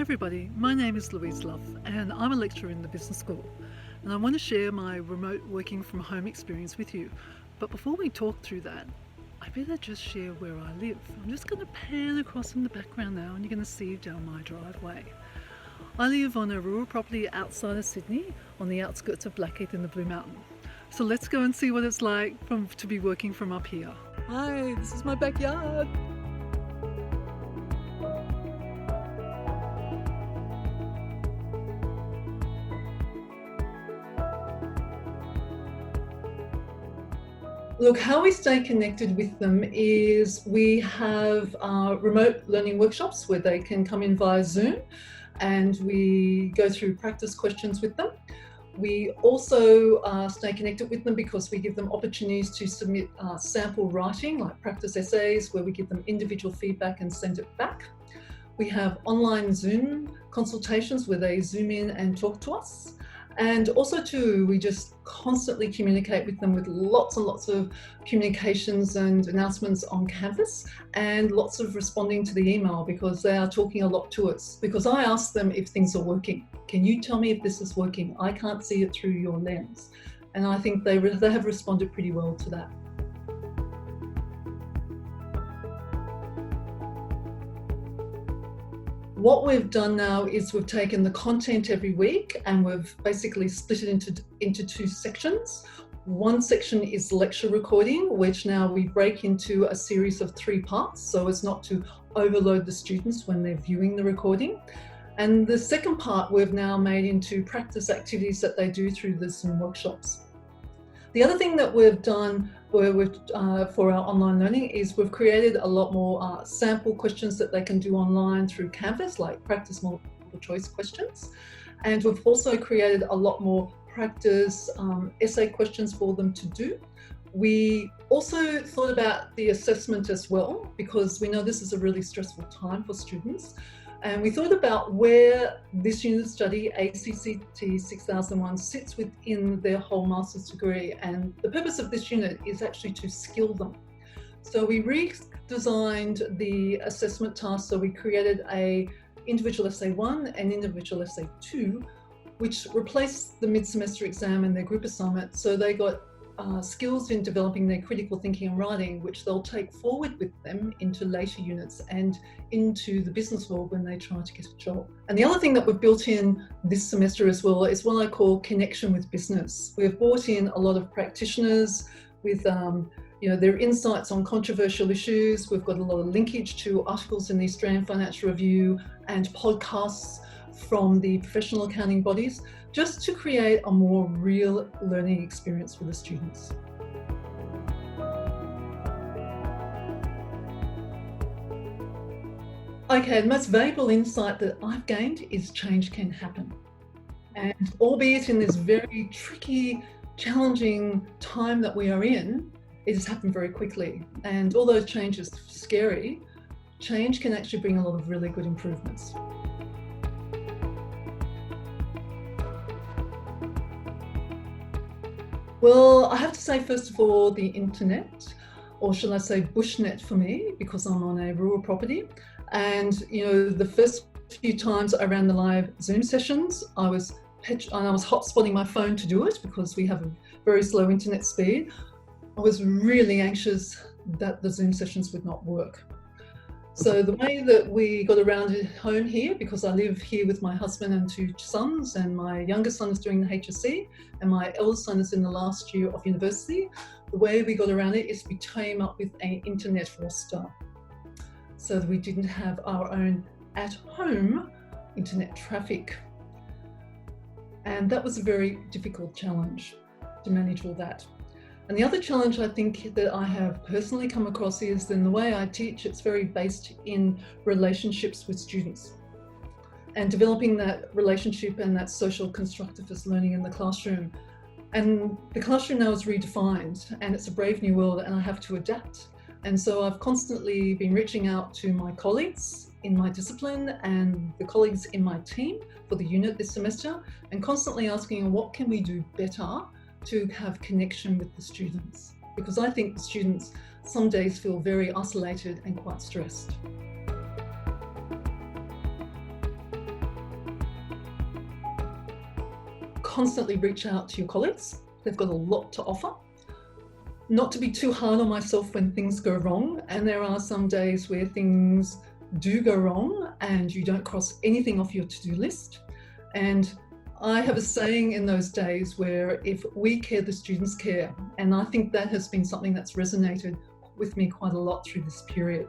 everybody, my name is Louise Luff and I'm a lecturer in the business school, and I want to share my remote working from home experience with you. But before we talk through that, I better just share where I live. I'm just going to pan across in the background now and you're going to see down my driveway. I live on a rural property outside of Sydney on the outskirts of Blackheath in the Blue Mountain. So let's go and see what it's like to be working from up here. Hi, this is my backyard. Look, how we stay connected with them is we have remote learning workshops where they can come in via Zoom and we go through practice questions with them. We also stay connected with them because we give them opportunities to submit sample writing, like practice essays, where we give them individual feedback and send it back. We have online Zoom consultations where they Zoom in and talk to us. And also too, we just constantly communicate with them with lots and lots of communications and announcements on Canvas, and lots of responding to the email because they are talking a lot to us. Because I ask them if things are working. Can you tell me if this is working? I can't see it through your lens. And I think they have responded pretty well to that. What we've done now is we've taken the content every week and we've basically split it into two sections. One section is lecture recording, which now we break into a series of 3 parts, so as not to overload the students when they're viewing the recording. And the second part we've now made into practice activities that they do through the Zoom workshops. The other thing that we've done for our online learning is we've created a lot more sample questions that they can do online through Canvas, like practice multiple choice questions. And we've also created a lot more practice essay questions for them to do. We also thought about the assessment as well, because we know this is a really stressful time for students. And we thought about where this unit study, ACCT 6001, sits within their whole master's degree. And the purpose of this unit is actually to skill them. So we redesigned the assessment task. So we created a individual essay 1 and individual essay 2, which replaced the mid-semester exam and their group assignment. So they got skills in developing their critical thinking and writing, which they'll take forward with them into later units and into the business world when they try to get a job. And the other thing that we've built in this semester as well is what I call connection with business. We've brought in a lot of practitioners with their insights on controversial issues. We've got a lot of linkage to articles in the Australian Financial Review and podcasts from the professional accounting bodies, just to create a more real learning experience for the students. Okay, the most valuable insight that I've gained is change can happen. And albeit in this very tricky, challenging time that we are in, it has happened very quickly. And although change is scary, change can actually bring a lot of really good improvements. Well, I have to say, first of all, the internet, or shall I say bushnet for me, because I'm on a rural property. And, the first few times I ran the live Zoom sessions, I was hotspotting my phone to do it because we have a very slow internet speed. I was really anxious that the Zoom sessions would not work. So the way that we got around it home here, because I live here with my husband and 2 sons, and my youngest son is doing the HSC and my eldest son is in the last year of university, the way we got around it is we came up with an internet roster so that we didn't have our own at-home internet traffic. And that was a very difficult challenge to manage all that. And the other challenge I think that I have personally come across is in the way I teach, it's very based in relationships with students and developing that relationship and that social constructivist learning in the classroom. And the classroom now is redefined and it's a brave new world and I have to adapt. And so I've constantly been reaching out to my colleagues in my discipline and the colleagues in my team for the unit this semester, and constantly asking what can we do better to have connection with the students, because I think the students some days feel very isolated and quite stressed. constantly reach out to your colleagues. They've got a lot to offer. Not to be too hard on myself when things go wrong, and there are some days where things do go wrong and you don't cross anything off your to-do list. And I have a saying in those days where if we care, the students care. And I think that has been something that's resonated with me quite a lot through this period.